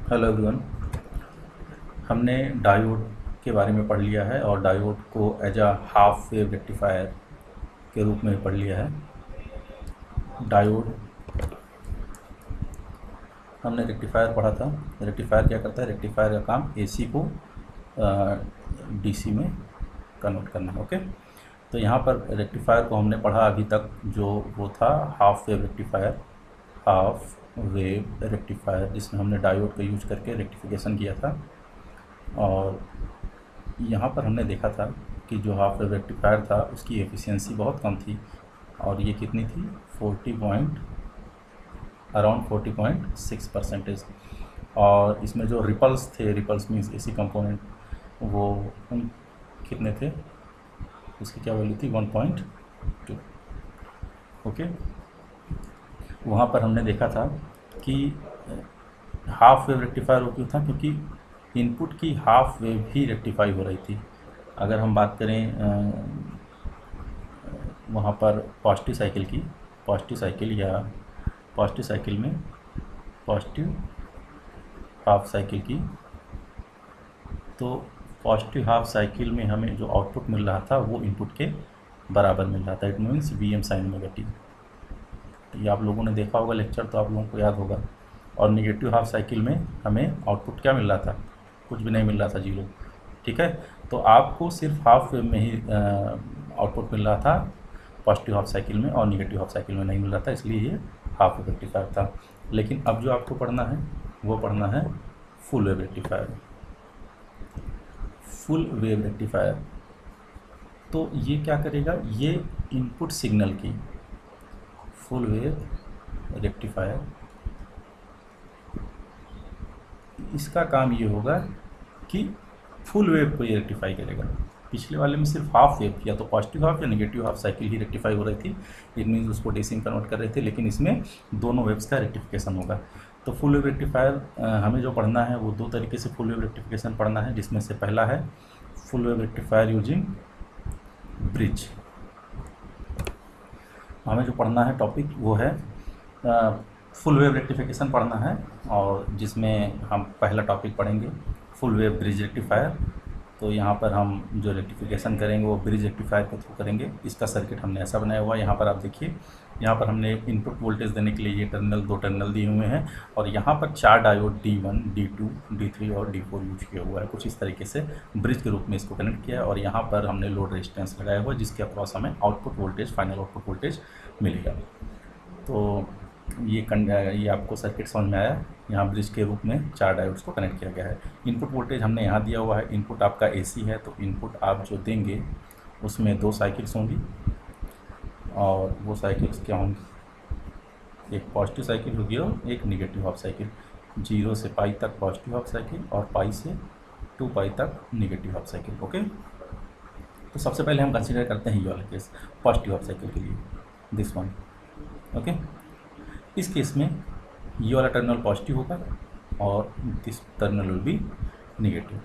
Hello everyone. हमने diode के बारे में पढ़ लिया है और डायोड को as a half wave rectifier के रूप में पढ़ लिया है। डायोड हमने रेक्टिफायर पढ़ा था। रेक्टिफायर क्या करता है? रेक्टिफायर का काम एसी को डीसी में कन्वर्ट करना है। ओके, तो यहाँ पर रेक्टिफायर को हमने पढ़ा अभी तक, जो वो था half wave rectifier. Half wave rectifier जिसमें हमने डायोड का यूज करके रेक्टिफिकेशन किया था। और यहाँ पर हमने देखा था कि जो हाफ वेव रेक्टिफायर था उसकी एफिशिएंसी बहुत कम थी, और ये कितनी थी? 40.6%। और इसमें जो रिपल्स थे, रिपल्स मीन्स एसी कंपोनेंट, वो उन कितने थे? उसकी क्या वैल्यू थी? 1.2। ओके, वहाँ पर हमने देखा था कि हाफ वेव रेक्टिफायर वो क्यों था? क्योंकि इनपुट की हाफ वेव ही रेक्टिफाई हो रही थी। अगर हम बात करें वहाँ पर पॉजिटिव साइकिल की, पॉजिटिव साइकिल में पॉजिटिव हाफ साइकिल की, तो पॉजिटिव हाफ साइकिल में हमें जो आउटपुट मिल रहा था वो इनपुट के बराबर मिल रहा था। It means Vm sin omega. ये आप लोगों ने देखा होगा लेक्चर, तो आप लोगों को याद होगा। और नेगेटिव हाफ साइकिल में हमें आउटपुट क्या मिल रहा था? कुछ भी नहीं मिल रहा था, जीरो। ठीक है, तो आपको सिर्फ हाफ वेव में ही आउटपुट मिल रहा था पॉजिटिव हाफ साइकिल में, और नेगेटिव हाफ साइकिल में नहीं मिल रहा था, इसलिए ये हाफ वेव रेक्टिफायर था। लेकिन अब जो आपको पढ़ना है वो पढ़ना है full wave rectifier. Full wave rectifier तो ये क्या करेगा? ये इनपुट सिग्नल की, फुल वेव रेक्टिफायर, इसका काम ये होगा कि फुल वेव को ये रेक्टिफाई करेगा। पिछले वाले में सिर्फ हाफ वेव किया, तो पॉजिटिव हाफ या नेगेटिव हाफ साइकिल ही रेक्टिफाई हो रही थी, इट मीन्स उसको डीसी में कन्वर्ट कर रहे थे। लेकिन इसमें दोनों वेव्स का रेक्टिफिकेशन होगा। तो फुल वेव रेक्टिफायर हमें जो पढ़ना है वो दो तरीके से फुल वेव रेक्टिफिकेशन पढ़ना है, जिसमें से पहला है full wave rectifier using bridge. हमें जो पढ़ना है टॉपिक वो है फुल वेव रेक्टिफिकेशन पढ़ना है, और जिसमें हम पहला टॉपिक पढ़ेंगे फुल वेव ब्रिज रेक्टिफायर। तो यहाँ पर हम जो रेक्टिफिकेशन करेंगे वो ब्रिज रेक्टिफायर के थ्रू करेंगे। इसका सर्किट हमने ऐसा बनाया हुआ है, यहाँ पर आप देखिए, यहाँ पर हमने इनपुट वोल्टेज देने के लिए ये टर्मिनल, दो टर्मिनल दिए हुए हैं, और यहाँ पर 4 डायोड D1, D2, D3 और D4 यूज किया हुआ है। कुछ इस तरीके से ब्रिज के रूप में इसको कनेक्ट किया है, और यहाँ पर हमने लोड रेजिस्टेंस लगाया हुआ है, जिसके अक्रॉस हमें output voltage, final output voltage मिलेगा। तो ये आपको सर्किट समझ में आया। यहाँ ब्रिज के रूप में 4 डायोड्स को कनेक्ट किया गया है। इनपुट वोल्टेज हमने यहाँ दिया हुआ है, इनपुट आपका AC है, तो इनपुट आप जो देंगे उसमें 2 साइकिल्स होंगी, और वो साइकिल्स क्या होंगी? एक पॉजिटिव साइकिल होगी और एक नेगेटिव हाफ साइकिल। 0 से पाई तक पॉजिटिव हाफ साइकिल, और पाई से 2 पाई तक नेगेटिव हाफ साइकिल। ओके, तो सबसे पहले हम कंसिडर करते हैं ये वाला केस पॉजिटिव हाफ साइकिल के लिए, दिस वन। ओके, इस केस में ये वाला टर्मिनल पॉजिटिव होगा और this terminal will be negative.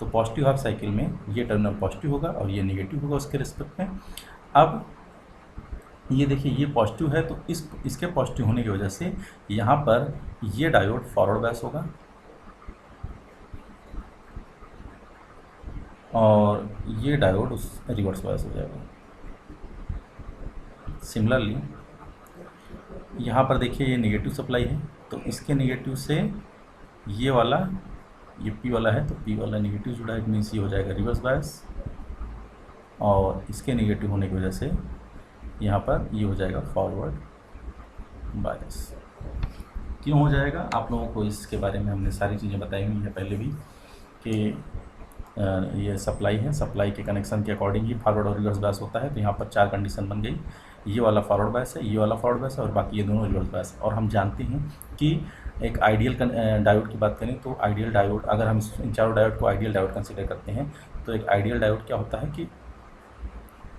तो पॉजिटिव हाफ साइकिल में ये टर्मिनल पॉजिटिव होगा और ये नेगेटिव होगा उसके रिस्पेक्ट में। अब ये देखिए, ये पॉजिटिव है, तो इसके पॉजिटिव होने की वजह से यहाँ पर ये डायोड फॉरवर्ड बायस होगा, और ये डायोड उस रिवर्स बायस हो जाएगा। सिमिलरली यहाँ पर देखिए, ये नेगेटिव सप्लाई है, तो इसके नेगेटिव से ये वाला, ये P वाला है, तो P वाला नेगेटिव जुड़ा है, इट मीन्स ये हो जाएगा रिवर्स बायस, और इसके नेगेटिव होने की वजह से यहाँ पर ये हो जाएगा फॉरवर्ड बायस। क्यों हो जाएगा? आप लोगों को इसके बारे में हमने सारी चीज़ें बताई हुई है पहले भी, कि ये सप्लाई है, सप्लाई के कनेक्शन के अकॉर्डिंग ही फॉरवर्ड और रिवर्स बायस होता है। तो यहाँ पर 4 कंडीशन बन गई, ये वाला फॉरवर्ड बायस है, ये वाला फॉरवर्ड बायस है, और बाकी ये दोनों रिवर्स बायस है। और हम जानते हैं कि एक आइडियल डायोड की बात करें तो आइडियल डायोड, अगर हम इन चारों डायोड को आइडियल डायोड कंसिडर करते हैं, तो एक आइडियल डायोड क्या होता है कि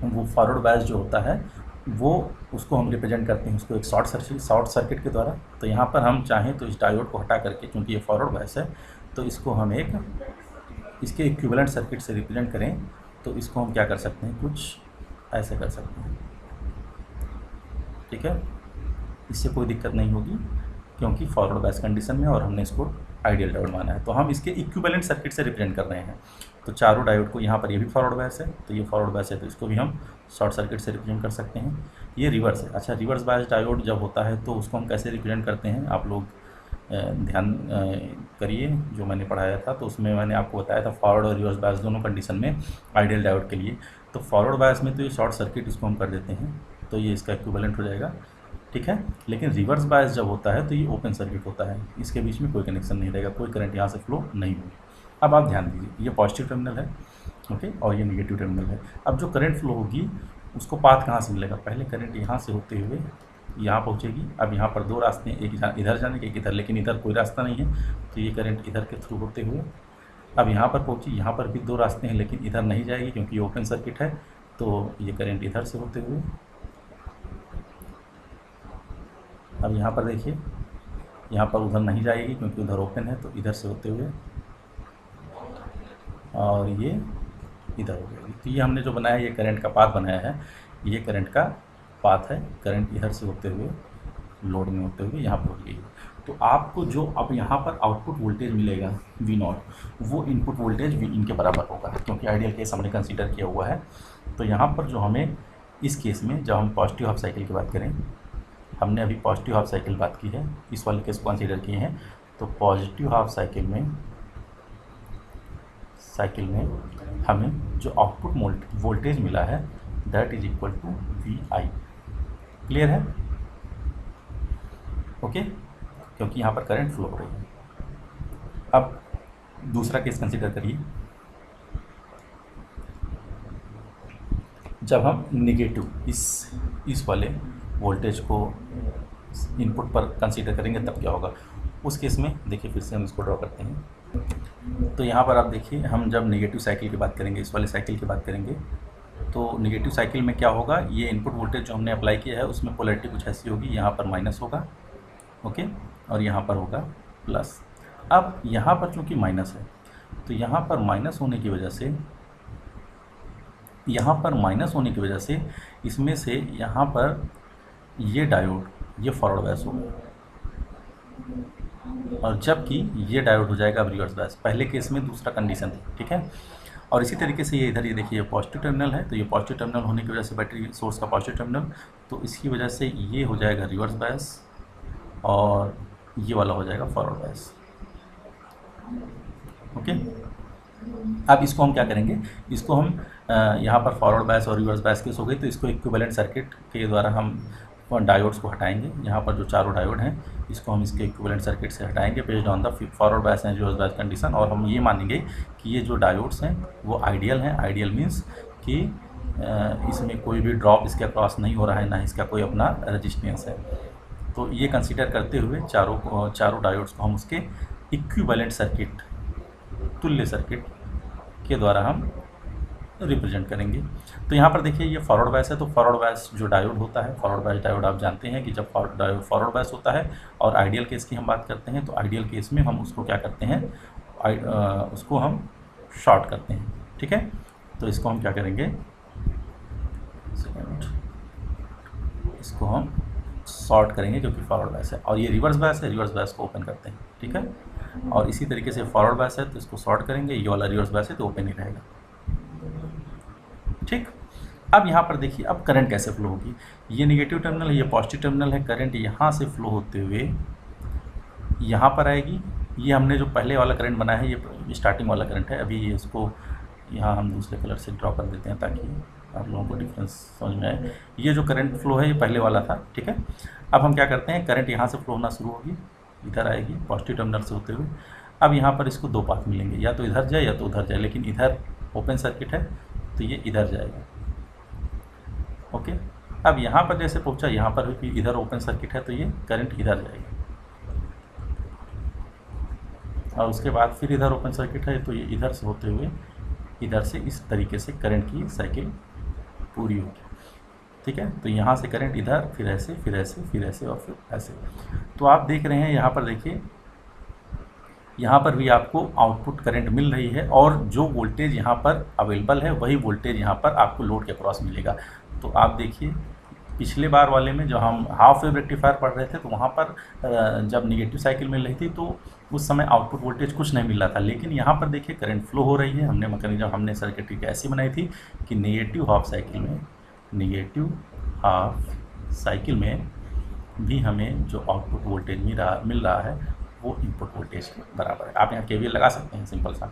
वो फॉरवर्ड बायस जो होता है वो, उसको हम रिप्रेजेंट करते हैं उसको एक शॉर्ट सर्किट के द्वारा। तो यहाँ पर हम चाहें तो इस डायोड को हटा करके, क्योंकि ये फॉरवर्ड बायस है, तो इसको हम एक इसके इक्विवेलेंट सर्किट से रिप्रेजेंट करें, तो इसको हम क्या कर सकते हैं? कुछ ऐसे कर सकते हैं। ठीक है, इससे कोई दिक्कत नहीं होगी, क्योंकि फॉरवर्ड बायस कंडीशन में और हमने इसको आइडियल डायोड माना है। तो हम इसके इक्विवेलेंट सर्किट से रिप्रेजेंट कर रहे हैं। तो चारों डायोड को यहाँ पर ये भी फॉरवर्ड बायस है, तो ये फॉरवर्ड बायस है, तो इसको भी हम शॉर्ट सर्किट से रिप्रेजेंट कर सकते हैं। ये रिवर्स है। अच्छा, रिवर्स बायस डायोड जब होता है तो उसको हम कैसे रिप्रेजेंट करते हैं, आप लोग ध्यान करिए। जो मैंने पढ़ाया था तो उसमें मैंने आपको बताया था फॉरवर्ड और रिवर्स बायस दोनों कंडीशन में आइडियल डायोड के लिए। तो फॉरवर्ड बायस में तो ये शॉर्ट सर्किट इसको हम कर देते हैं, तो ये इसका इक्विवेलेंट हो जाएगा, ठीक है। लेकिन रिवर्स बायस जब होता है तो ये ओपन सर्किट होता है, इसके बीच में कोई कनेक्शन नहीं रहेगा, कोई करंट यहाँ से फ्लो नहीं होगी। अब आप ध्यान दीजिए, ये पॉजिटिव टर्मिनल है, ओके, और ये नेगेटिव टर्मिनल है। अब जो करंट फ्लो होगी उसको पाथ कहाँ से मिलेगा, पहले करंट यहाँ से होते हुए यहाँ पहुँचेगी। अब यहाँ पर दो रास्ते हैं, एक इधर जाने के, एक इधर, लेकिन इधर कोई रास्ता नहीं है, तो ये करंट इधर के थ्रू होते हुए अब यहाँ पर पहुँची। यहाँ पर भी दो रास्ते हैं, लेकिन इधर नहीं जाएगी क्योंकि ये ओपन सर्किट है, तो ये करंट इधर से होते हुए अब यहाँ पर देखिए, यहाँ पर उधर नहीं जाएगी क्योंकि उधर ओपन है, तो इधर से होते हुए और ये इधर हो जाएगी। तो ये हमने जो बनाया, ये करंट का पाथ बनाया है, ये करंट का पाथ है। करंट इधर से होते हुए लोड में होते हुए यहाँ पर हो गई। तो आपको जो अब यहाँ पर आउटपुट वोल्टेज मिलेगा V0, वो इनपुट वोल्टेज Vin के बराबर होगा, क्योंकि आइडियल केस हमने कंसीडर किया हुआ है। तो यहाँ पर जो हमें इस केस में जब हम पॉजिटिव हाफ साइकिल की बात करें, हमने अभी पॉजिटिव हाफ साइकिल बात की है, इस वाले केस को कंसीडर किए हैं। तो पॉजिटिव हाफ साइकिल में हमें जो आउटपुट वोल्टेज मिला है that is equal to VI। Clear है, ओके, क्योंकि यहाँ पर करंट फ्लो हो रही है। अब दूसरा केस कंसीडर करिए, जब हम नेगेटिव इस वाले वोल्टेज को इनपुट पर कंसीडर करेंगे तब क्या होगा। उस केस में देखिए, फिर से हम इसको ड्रॉ करते हैं। तो यहाँ पर आप देखिए, हम जब नेगेटिव साइकिल की बात करेंगे, इस वाले साइकिल की बात करेंगे, तो नेगेटिव साइकिल में क्या होगा, ये इनपुट वोल्टेज जो हमने अप्लाई किया है उसमें पोलैरिटी कुछ ऐसी होगी, यहाँ पर माइनस होगा, ओके, और यहाँ पर होगा प्लस। अब यहाँ पर चूँकि माइनस है, तो यहाँ पर माइनस होने की वजह से इसमें से यहाँ पर ये डायोड, ये फॉरवर्ड बायस होगा, और जबकि ये डायोड हो जाएगा अब रिवर्स बायस। पहले केस में दूसरा कंडीशन थी, ठीक है। और इसी तरीके से ये इधर, ये देखिए, ये पॉजिटिव टर्मिनल है, तो ये पॉजिटिव टर्मिनल होने की वजह से बैटरी सोर्स का पॉजिटिव टर्मिनल, तो इसकी वजह से ये हो जाएगा रिवर्स बायस और ये वाला हो जाएगा फॉरवर्ड बायस, ओके। अब इसको हम क्या करेंगे, इसको हम यहाँ पर फॉरवर्ड बायस और रिवर्स बायस केस हो गई, तो इसको इक्विवेलेंट सर्किट के द्वारा हम डायोड्स को हटाएंगे। यहाँ पर जो चारों डायोड हैं इसको हम इसके इक्विवेलेंट सर्किट से हटाएंगे based on the forward bias and reverse bias condition, और हम ये मानेंगे कि ये जो डायोड्स हैं वो आइडियल हैं। आइडियल मीन्स कि इसमें कोई भी ड्रॉप इसके अक्रॉस नहीं हो रहा है, ना इसका कोई अपना रेजिस्टेंस है। तो ये कंसीडर करते हुए चारों डायोड्स को हम उसके इक्विवेलेंट सर्किट, तुल्य सर्किट के द्वारा हम रिप्रेजेंट करेंगे। तो यहाँ पर देखिए, ये फॉरवर्ड बायस है, तो फॉरवर्ड बायस जो डायोड होता है, फॉरवर्ड बायस डायोड आप जानते हैं कि जब फॉरवर्ड बायस होता है और आइडियल केस की हम बात करते हैं, तो आइडियल केस में हम उसको क्या करते हैं, उसको हम शॉर्ट करते हैं, ठीक है। तो इसको हम क्या करेंगे, इसको हम शॉर्ट करेंगे क्योंकि फॉरवर्ड बायस है, और ये रिवर्स बायस है, रिवर्स बायस को ओपन करते हैं, ठीक है। और इसी तरीके से फॉरवर्ड बायस है तो इसको शॉर्ट करेंगे, ये वाला रिवर्स बायस है तो ओपन ही रहेगा, ठीक। अब यहाँ पर देखिए, अब करंट कैसे फ्लो होगी, ये नेगेटिव टर्मिनल है, ये पॉजिटिव टर्मिनल है, करंट यहाँ से फ्लो होते हुए यहाँ पर आएगी। ये हमने जो पहले वाला करंट बनाया है ये स्टार्टिंग वाला करंट है। अभी ये इसको यहाँ हम दूसरे कलर से ड्रॉ कर देते हैं ताकि आप लोगों को डिफरेंस समझ में आए। ये जो करंट फ्लो है ये पहले वाला था, ठीक है। अब हम क्या करते हैं, करंट यहाँ से फ्लो होना शुरू होगी, इधर आएगी पॉजिटिव टर्मिनल से होते हुए। अब यहाँ पर इसको दो पाथ मिलेंगे, या तो इधर जाए या तो उधर जाए, लेकिन इधर ओपन सर्किट है तो ये इधर जाएगा, ओके। अब यहाँ पर जैसे पहुँचा, यहाँ पर भी इधर ओपन सर्किट है तो ये करंट इधर जाएगा, और उसके बाद फिर इधर ओपन सर्किट है तो ये इधर से होते हुए इधर से इस तरीके से करंट की साइकिल पूरी होगी, ठीक है। तो यहाँ से करंट इधर, फिर ऐसे, फिर ऐसे, फिर ऐसे और फिर ऐसे। तो आप देख रहे हैं यहाँ पर देखिए, यहाँ पर भी आपको आउटपुट करंट मिल रही है, और जो वोल्टेज यहाँ पर अवेलेबल है वही वोल्टेज यहाँ पर आपको लोड के अक्रॉस मिलेगा। तो आप देखिए, पिछले बार वाले में जो हम हाफ वेव रेक्टिफायर पढ़ रहे थे तो वहाँ पर जब निगेटिव साइकिल मिल रही थी तो उस समय आउटपुट वोल्टेज कुछ नहीं मिल रहा था, लेकिन यहाँ पर देखिए करंट फ्लो हो रही है। हमने मैकेनिज्म हमने सर्किटरी ऐसी बनाई थी कि निगेटिव हाफ साइकिल में भी हमें जो आउटपुट वोल्टेज मिल रहा है वो इनपुट वोल्टेज के बराबर है। आप यहाँ KVL लगा सकते हैं, सिंपल सा,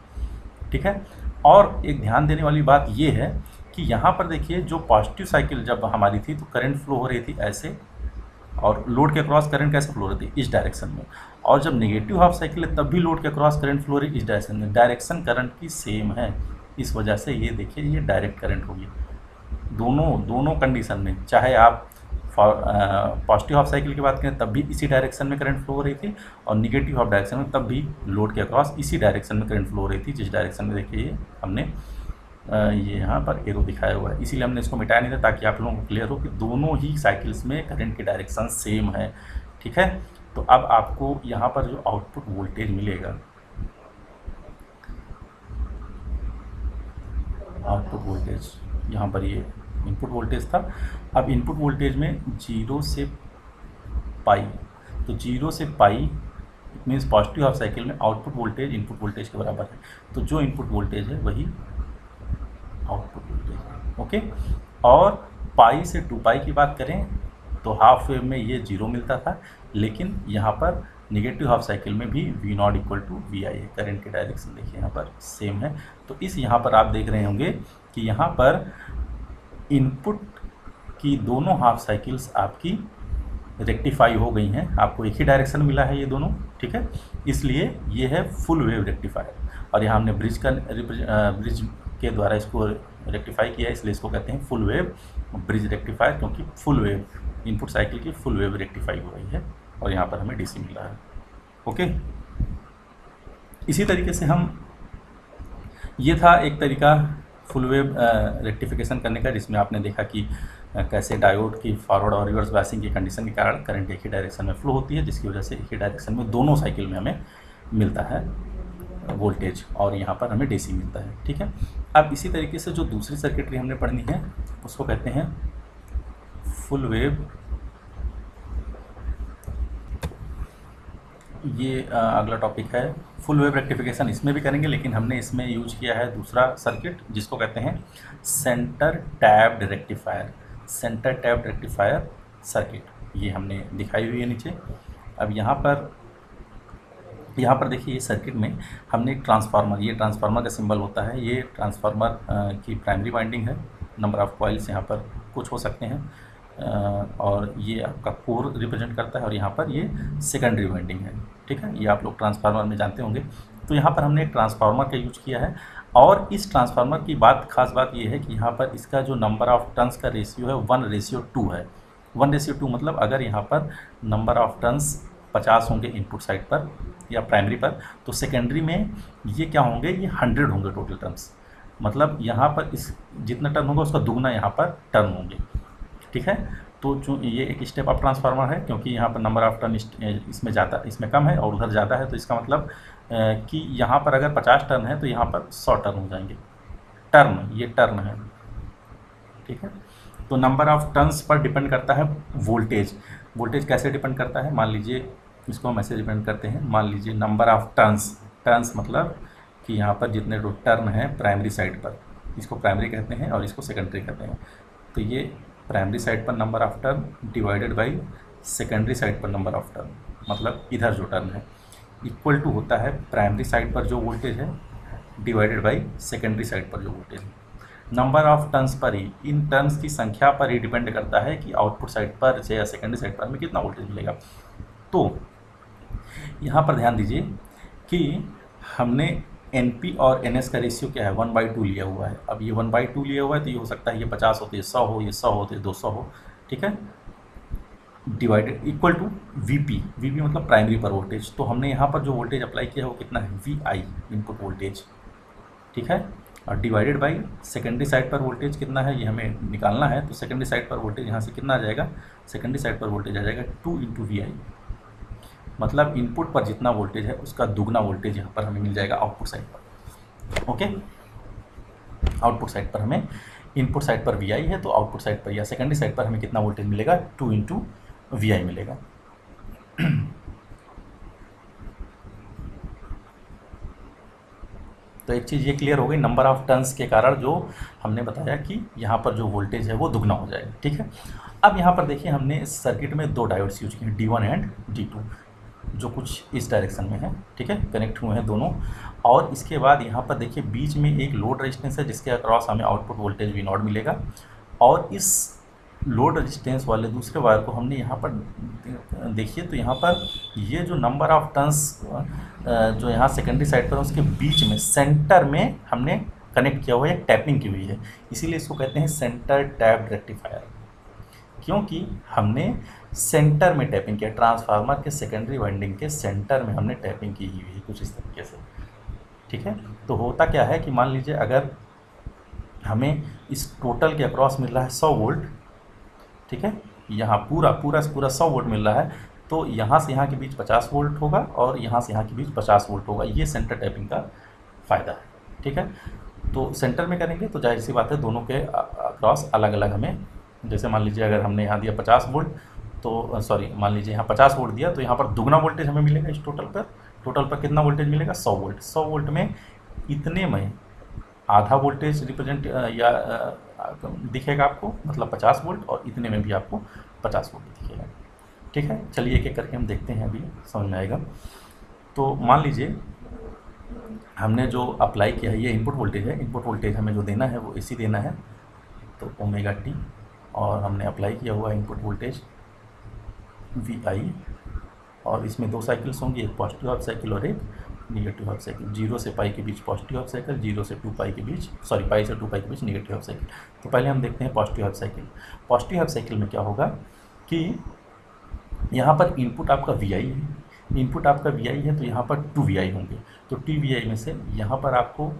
ठीक है। और एक ध्यान देने वाली बात ये है कि यहाँ पर देखिए जो पॉजिटिव साइकिल जब हमारी थी तो करंट फ्लो हो रही थी ऐसे, और लोड के क्रॉस करंट कैसे फ्लो हो रही थी, इस डायरेक्शन में। और जब नेगेटिव हाफ साइकिल है तब भी लोड के क्रॉस करंट फ्लो हो रही है इस डायरेक्शन में। डायरेक्शन करंट की सेम है, इस वजह से ये देखिए ये डायरेक्ट करंट होगी दोनों कंडीशन में। चाहे आप पॉजिटिव हाफ साइकिल की बात करें तब भी इसी डायरेक्शन में करंट फ्लो हो रही थी, और निगेटिव हाफ डायरेक्शन में तब भी लोड के अक्रॉस इसी डायरेक्शन में करंट फ्लो हो रही थी, जिस डायरेक्शन में देखिए ये हमने ये यहाँ पर एरो दिखाया हुआ है। इसीलिए हमने इसको मिटाया नहीं था ताकि आप लोगों को क्लियर हो कि दोनों ही साइकिल्स में करंट की डायरेक्शन सेम है, ठीक है। तो अब आपको यहाँ पर जो आउटपुट वोल्टेज मिलेगा, आउटपुट वोल्टेज यहाँ पर ये इनपुट वोल्टेज था। अब इनपुट वोल्टेज में 0 से पाई, तो 0 से पाई मीन्स पॉजिटिव हाफ साइकिल में आउटपुट वोल्टेज इनपुट वोल्टेज के बराबर है। तो जो इनपुट वोल्टेज है वही आउटपुट वोल्टेज है, ओके। और पाई से 2 पाई की बात करें तो हाफ वेव में ये 0 मिलता था, लेकिन यहाँ पर निगेटिव हाफ साइकिल में भी V0 = VI है। करंट की डायरेक्शन देखिए यहाँ पर सेम है। तो इस यहाँ पर आप देख रहे होंगे कि यहाँ पर इनपुट की दोनों हाफ साइकिल्स आपकी रेक्टिफाई हो गई हैं, आपको एक ही डायरेक्शन मिला है ये दोनों, ठीक है। इसलिए ये है फुल वेव रेक्टिफायर। और यहाँ हमने ब्रिज के द्वारा इसको रेक्टिफाई किया है, इसलिए इसको कहते हैं फुल वेव ब्रिज रेक्टिफायर, क्योंकि फुल वेव इनपुट साइकिल की फुल वेव रेक्टिफाई हो रही है और यहाँ पर हमें DC मिल रहा है, ओके। इसी तरीके से हम, ये था एक तरीका फुल वेव रेक्टिफिकेशन करने का, जिसमें आपने देखा कि कैसे डायोड की फॉरवर्ड और रिवर्स बायसिंग की कंडीशन के कारण करंट एक ही डायरेक्शन में फ्लो होती है, जिसकी वजह से एक ही डायरेक्शन में दोनों साइकिल में हमें मिलता है वोल्टेज, और यहाँ पर हमें DC मिलता है, ठीक है। अब इसी तरीके से जो दूसरी सर्किटरी हमने पढ़नी है उसको कहते हैं फुल वेव, ये अगला टॉपिक है फुल वेव रेक्टिफिकेशन। इसमें भी करेंगे, लेकिन हमने इसमें यूज किया है दूसरा सर्किट जिसको कहते हैं centre tapped rectifier, centre tapped rectifier circuit, ये हमने दिखाई हुई है नीचे। अब यहाँ पर देखिए ये सर्किट में हमने एक ट्रांसफार्मर, ये ट्रांसफार्मर का सिंबल होता है, ये ट्रांसफार्मर की प्राइमरी वाइंडिंग है। नंबर ऑफ कॉइल्स यहाँ पर कुछ हो सकते हैं, और ये आपका कोर रिप्रेजेंट करता है, और यहाँ पर ये सेकेंडरी वाइंडिंग है, ठीक है। ये आप लोग ट्रांसफार्मर में जानते होंगे। तो यहाँ पर हमने एक ट्रांसफार्मर का यूज किया है, और इस ट्रांसफार्मर की खास बात ये है कि यहाँ पर इसका जो नंबर ऑफ टर्न्स का रेशियो है 1:2 है। 1:2 मतलब अगर यहाँ पर नंबर ऑफ टर्न्स 50 होंगे इनपुट साइड पर या प्राइमरी पर, तो सेकेंडरी में ये क्या होंगे, ये 100 होंगे टोटल टर्न्स। मतलब यहाँ पर इस जितना टर्न होगा उसका दुगना यहाँ पर टर्न होंगे, ठीक है। तो जो ये एक स्टेप अप ट्रांसफार्मर है, क्योंकि यहाँ पर नंबर ऑफ टर्न इसमें कम है और उधर ज़्यादा है, तो इसका मतलब कि यहाँ पर अगर 50 टर्न है तो यहाँ पर 100 टर्न हो जाएंगे। ये टर्न है, ठीक है। तो number of turns per depend करता है वोल्टेज। वोल्टेज कैसे डिपेंड करता है, मान लीजिए इसको हम ऐसे डिपेंड करते हैं, मान लीजिए नंबर ऑफ टर्न्स मतलब कि यहाँ पर जितने टर्न हैं प्राइमरी साइड पर, इसको प्राइमरी कहते हैं और इसको सेकेंडरी कहते हैं। तो ये प्राइमरी साइड पर number of turn divided by secondary side पर नंबर ऑफ टर्न, मतलब इधर जो टर्न है इक्वल टू होता है प्राइमरी साइड पर जो वोल्टेज है डिवाइडेड बाई सेकेंडरी साइड पर जो वोल्टेज है। Number of turns per he, in turns की संख्या पर ही डिपेंड करता है कि आउटपुट साइड पर या सेकेंडरी साइड पर हमें कितना वोल्टेज मिलेगा। तो यहाँ पर ध्यान दीजिए कि हमने NP और NS का रेशियो क्या है, 1/2 लिया हुआ है। अब ये 1/2 लिया हुआ है तो ये हो सकता है ये 50 हो तो ये 100 हो, ये 100 हो तो ये 200 हो, ठीक है। डिवाइडेड इक्वल टू VP मतलब प्राइमरी पर वोल्टेज। तो हमने यहाँ पर जो वोल्टेज अप्लाई किया है वो कितना है, VI इनपुट वोल्टेज, ठीक है। और डिवाइडेड बाई सेकेंडरी साइड पर वोल्टेज कितना है ये हमें निकालना है। तो सेकेंडरी साइड पर वोल्टेज यहाँ से कितना आ जाएगा, सेकेंडरी साइड पर वोल्टेज आ जाएगा 2 × VI, मतलब इनपुट पर जितना वोल्टेज है उसका दुगना वोल्टेज यहाँ पर हमें मिल जाएगा आउटपुट साइड पर, ओके। आउटपुट साइड पर हमें इनपुट साइड पर वी आई है तो आउटपुट साइड पर या सेकेंडरी साइड पर हमें कितना वोल्टेज मिलेगा, 2 इंटू वी आई मिलेगा। तो एक चीज़ ये क्लियर हो गई, नंबर ऑफ टर्न्स के कारण जो हमने बताया कि यहाँ पर जो वोल्टेज है वो दुगना हो जाएगा। ठीक है, अब यहाँ पर देखिए हमने इस सर्किट में दो डायोड्स यूज किए हैं, D1 एंड D2, जो कुछ इस डायरेक्शन में है। ठीक है, कनेक्ट हुए हैं दोनों। और इसके बाद यहाँ पर देखिए बीच में एक लोड रेजिस्टेंस है जिसके अक्रॉस हमें आउटपुट वोल्टेज V नॉट मिलेगा। और इस लोड रेजिस्टेंस वाले दूसरे वायर को हमने यहाँ पर देखिए तो यहाँ पर ये जो नंबर ऑफ टर्न्स जो यहाँ सेकेंडरी साइड पर है उसके बीच में सेंटर में हमने कनेक्ट किया हुआ है, टैपिंग की हुई है, इसीलिए इसको कहते हैं सेंटर टैप्ड रेक्टिफायर, क्योंकि हमने सेंटर में टैपिंग किया, ट्रांसफार्मर के सेकेंडरी वाइंडिंग के सेंटर में हमने टैपिंग की हुई है कुछ इस तरीके से। ठीक है, तो होता क्या है कि मान लीजिए अगर हमें इस टोटल के अक्रॉस मिल रहा है 100 वोल्ट, ठीक है, यहाँ पूरा 100 वोल्ट मिल रहा है, तो यहाँ से यहाँ के बीच 50 वोल्ट होगा और यहाँ से यहाँ के बीच 50 वोल्ट होगा। ये सेंटर टैपिंग का फ़ायदा है। ठीक है, तो सेंटर में करेंगे तो जाहिर सी बात है दोनों के अक्रॉस अलग अलग हमें, जैसे मान लीजिए अगर हमने यहाँ दिया 50 वोल्ट तो मान लीजिए यहाँ 50 वोल्ट दिया तो यहाँ पर दुगना वोल्टेज हमें मिलेगा। इस टोटल पर कितना वोल्टेज मिलेगा, 100 वोल्ट। 100 वोल्ट में इतने में आधा वोल्टेज रिप्रेजेंट या दिखेगा आपको, मतलब 50 वोल्ट, और इतने में भी आपको 50 वोल्ट दिखेगा। ठीक है, चलिए एक एक करके हम देखते हैं, अभी समझ में आएगा। तो मान लीजिए हमने जो अप्लाई किया है ये इनपुट वोल्टेज है, इनपुट वोल्टेज हमें जो देना है वो AC देना है, तो ओमेगा टी, और हमने अप्लाई किया हुआ इनपुट वोल्टेज VI, और इसमें दो साइकिल्स होंगी, एक पॉजिटिव हाफ साइकिल और एक निगेटिव हाफ साइकिल। 0 से पाई के बीच पॉजिटिव हाफ साइकिल, 0 से 2 पाई के बीच, पाई से 2 पाई के बीच निगेटिव हाफ साइकिल। तो पहले हम देखते हैं positive half cycle. Positive half cycle में क्या होगा कि यहाँ पर इनपुट आपका VI है, इनपुट आपका VI है तो यहाँ पर 2 VI होंगे, तो 2 VI में से यहाँ पर आपको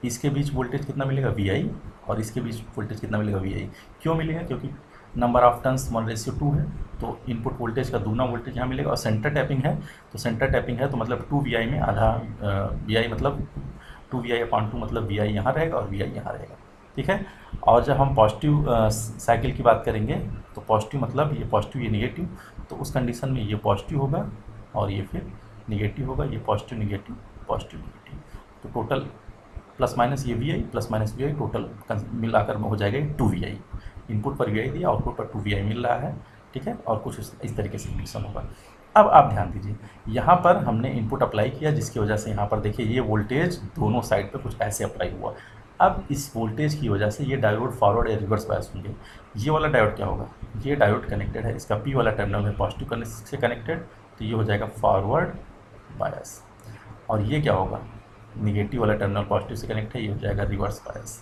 इसके बीच वोल्टेज कितना मिलेगा, VI, और इसके बीच वोल्टेज कितना मिलेगा, VI। क्यों मिलेगा, क्योंकि नंबर ऑफ टर्न्स 1:2 है, तो इनपुट वोल्टेज का दूना वोल्टेज यहाँ मिलेगा। और सेंटर टैपिंग है, तो सेंटर टैपिंग है तो मतलब 2 VI में आधा VI, मतलब 2 VI/2 मतलब VI यहाँ रहेगा और VI यहाँ रहेगा। ठीक है, और जब हम पॉजिटिव साइकिल की बात करेंगे तो पॉजिटिव मतलब ये पॉजिटिव ये निगेटिव, तो उस कंडीशन में ये पॉजिटिव होगा और ये फिर निगेटिव होगा, ये पॉजिटिव निगेटिव पॉजिटिव निगेटिव, तो टोटल प्लस माइनस ये VI plus minus VI total मिलाकर में हो जाएगा 2 VI। इनपुट पर VI दिया, आउटपुट पर 2 VI मिल रहा है। ठीक है, और कुछ इस तरीके से कंडीशन होगा। अब आप ध्यान दीजिए, यहाँ पर हमने इनपुट अप्लाई किया जिसकी वजह से यहाँ पर देखिए ये वोल्टेज दोनों साइड पे कुछ ऐसे अप्लाई हुआ। अब इस वोल्टेज की वजह से ये डायोड फॉरवर्ड या रिवर्स बायस होंगे। ये वाला डायोड क्या होगा, ये डायोड कनेक्टेड है, इसका P वाला टर्मिनल है पॉजिटिव से कनेक्टेड, तो ये हो जाएगा फॉरवर्ड बायस। और ये क्या होगा, निगेटिव वाला टर्मिनल पॉजिटिव से कनेक्ट है, ये हो जाएगा रिवर्स बायस।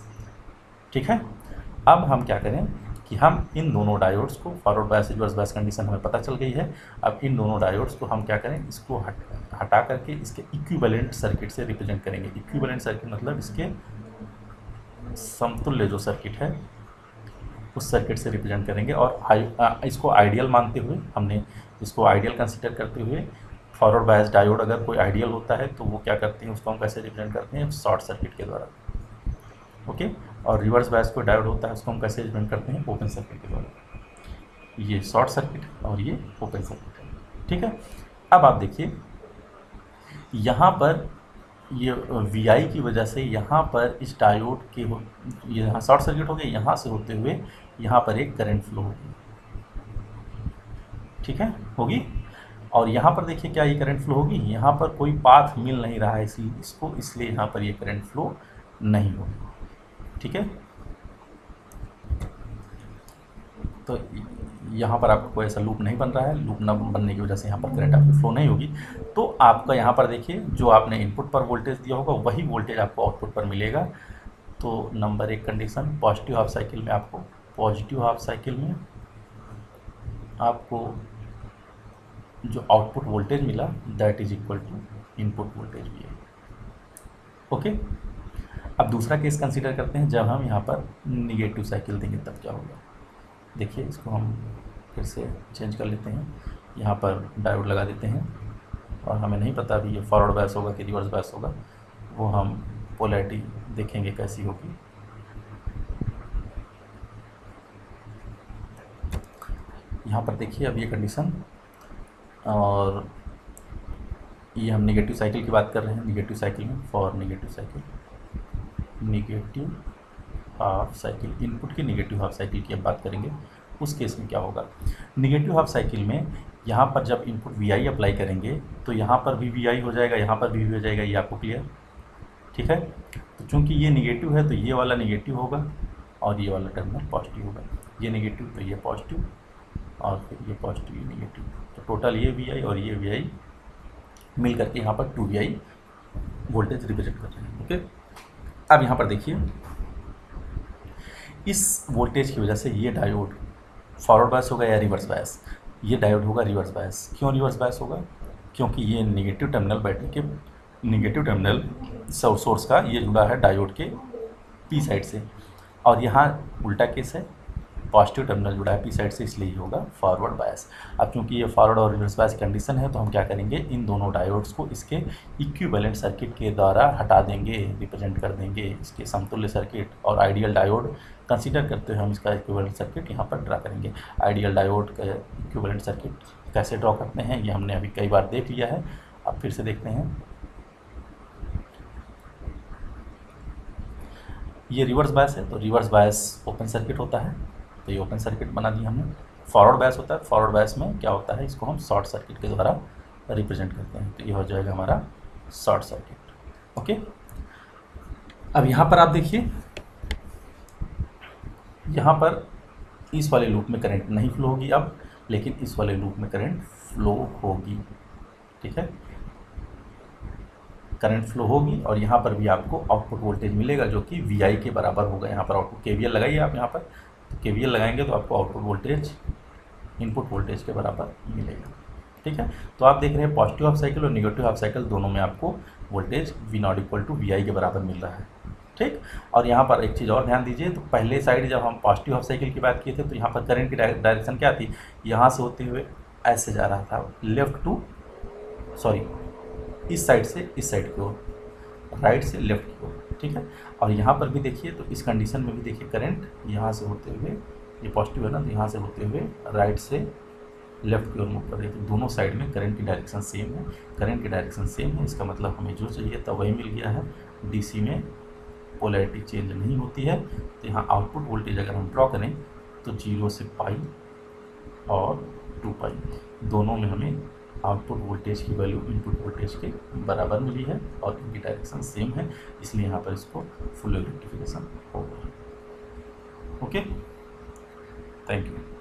ठीक है, अब हम क्या करें कि हम इन दोनों डायोड्स को, forward bias reverse bias condition हमें पता चल गई है, अब इन दोनों डायोड्स को हम क्या करें, इसको हटा करके इसके इक्विवेलेंट सर्किट से रिप्रेजेंट करेंगे। इक्विवेलेंट सर्किट मतलब इसके समतुल्य जो सर्किट है उस सर्किट से रिप्रेजेंट करेंगे। और इसको आइडियल मानते हुए, हमने इसको आइडियल कंसिडर करते हुए, फॉरवर्ड बायस डायोड अगर कोई आइडियल होता है तो वो क्या करते हैं, उसको हम कैसे रिप्रेजेंट करते हैं, शॉर्ट सर्किट के द्वारा। ओके, और रिवर्स बायस कोई डायोड होता है उसको हम कैसे रिप्रेजेंट करते हैं, ओपन सर्किट के द्वारा। ये शॉर्ट सर्किट और ये ओपन सर्किट है। ठीक है, अब आप देखिए यहाँ पर ये VI की वजह से यहाँ पर इस डायोड के ये यहाँ शॉर्ट सर्किट हो गया, यहाँ से होते हुए यहाँ पर एक करंट फ्लो होगी। ठीक है, होगी, और यहाँ पर देखिए क्या ये करंट फ्लो होगी, यहाँ पर कोई पाथ मिल नहीं रहा है इसलिए यहाँ पर ये करंट फ्लो नहीं होगी। ठीक है, तो यहाँ पर आपका कोई ऐसा लूप नहीं बन रहा है, लूप न बनने की वजह से यहाँ पर करंट आपकी फ्लो नहीं होगी। तो आपका यहाँ पर देखिए जो आपने इनपुट पर वोल्टेज दिया होगा वही वोल्टेज आपको आउटपुट पर मिलेगा। तो number 1 condition, positive half cycle में आपको जो आउटपुट वोल्टेज मिला that is equal to input voltage भी है। ओके, अब दूसरा केस कंसीडर करते हैं, जब हम यहाँ पर निगेटिव साइकिल देंगे तब क्या होगा। देखिए इसको हम फिर से चेंज कर लेते हैं, यहाँ पर डायोड लगा देते हैं, और हमें नहीं पता अभी ये फॉरवर्ड बायस होगा कि रिवर्स बायस होगा, वो हम पोलैरिटी देखेंगे कैसी होगी। यहाँ पर देखिए अब ये कंडीशन, और ये हम नेगेटिव साइकिल की बात कर रहे हैं। नेगेटिव साइकिल में for negative cycle, negative half cycle, input की नेगेटिव हाफ साइकिल की अब बात करेंगे। उस केस में क्या होगा, नेगेटिव हाफ साइकिल में यहाँ पर जब इनपुट वी आई अप्लाई करेंगे तो यहाँ पर भी वी आई हो जाएगा, यहाँ पर भी हो जाएगा। ये आपको क्लियर, ठीक है। तो चूंकि ये नेगेटिव है तो ये वाला नेगेटिव होगा और ये वाला टर्मिनल पॉजिटिव होगा। ये नेगेटिव तो ये पॉजिटिव, और फिर ये पॉजिटिव ये नेगेटिव, तो टोटल ये वी आई और ये वी आई मिल करके यहाँ पर 2 VI वोल्टेज रिप्रेजेंट कर रहे हैं। ओके, अब यहाँ पर देखिए इस वोल्टेज की वजह से ये डायोड फॉरवर्ड बायस होगा या रिवर्स बायस। ये डायोड होगा रिवर्स बायस। क्यों रिवर्स बायस होगा, क्योंकि ये नेगेटिव टर्मिनल बैटरी के नेगेटिव टर्मिनल सोर्स का ये जुड़ा है डायोड के पी साइड से, और यहाँ उल्टा केस है, पॉजिटिव टर्मिनल जुड़ा है पी साइड से, इसलिए ये होगा फॉरवर्ड बायस। अब चूंकि ये फॉरवर्ड और रिवर्स बायस कंडीशन है तो हम क्या करेंगे, इन दोनों डायोड्स को इसके इक्विवेलेंट सर्किट के द्वारा हटा देंगे, रिप्रेजेंट कर देंगे इसके समतुल्य सर्किट, और आइडियल डायोड कंसीडर करते हुए हम इसका इक्विवेलेंट सर्किट यहाँ पर ड्रा करेंगे। आइडियल डायोड का इक्विवेलेंट सर्किट कैसे ड्रॉ करते हैं ये हमने अभी कई बार देख लिया है, अब फिर से देखते हैं। ये रिवर्स बायस है तो रिवर्स बायस ओपन सर्किट होता है, तो ये ओपन सर्किट बना दिया हमने। फॉरवर्ड बायस होता है, फॉरवर्ड बायस में क्या होता है, इसको हम शॉर्ट सर्किट के द्वारा रिप्रेजेंट करते हैं, तो ये हो जाएगा हमारा शॉर्ट सर्किट। ओके, अब यहाँ पर आप देखिए, यहाँ पर इस वाले लूप में करंट नहीं फ्लो होगी अब, लेकिन इस वाले लूप में करंट फ्लो होगी, ठीक है। करंट फ्लो होगी और यहाँ पर भी आपको आउटपुट वोल्टेज मिलेगा जो कि वी आई के बराबर होगा। यहाँ पर आउटपुट KVL लगाइए आप, यहाँ पर KVL लगाएंगे तो आपको आउटपुट वोल्टेज इनपुट वोल्टेज के बराबर मिलेगा, ठीक है। तो आप देख रहे हैं पॉजिटिव हाफ साइकिल और नेगेटिव हाफ साइकिल दोनों में आपको voltage V naught equal to V I के बराबर मिल रहा है, ठीक। और यहाँ पर एक चीज़ और ध्यान दीजिए, तो पहले साइड जब हम पॉजिटिव हाफ साइकिल की बात किए थे तो यहाँ पर करंट की डायरेक्शन क्या थी, यहाँ से होते हुए ऐसे जा रहा था, लेफ्ट टू सॉरी इस साइड से इस साइड की ओर, राइट से लेफ्ट की ओर, ठीक है। और यहाँ पर भी देखिए, तो इस कंडीशन में भी देखिए करंट यहाँ से होते हुए, ये पॉजिटिव है ना, तो यहाँ से होते हुए राइट से लेफ्ट की ओर मूव कर रही है, तो दोनों साइड में करंट की डायरेक्शन सेम है। करंट की डायरेक्शन सेम है, इसका मतलब हमें जो चाहिए था वही मिल गया है। DC में पोलैरिटी चेंज नहीं होती है, तो यहाँ आउटपुट वोल्टेज अगर हम ड्रॉ करें तो 0 से पाई और 2 पाई दोनों में हमें आउटपुट वोल्टेज की वैल्यू इनपुट वोल्टेज के बराबर मिली है और इनकी डायरेक्शन सेम है, इसलिए यहाँ पर इसको फुल वेव रेक्टिफिकेशन होगा। Okay, thank you.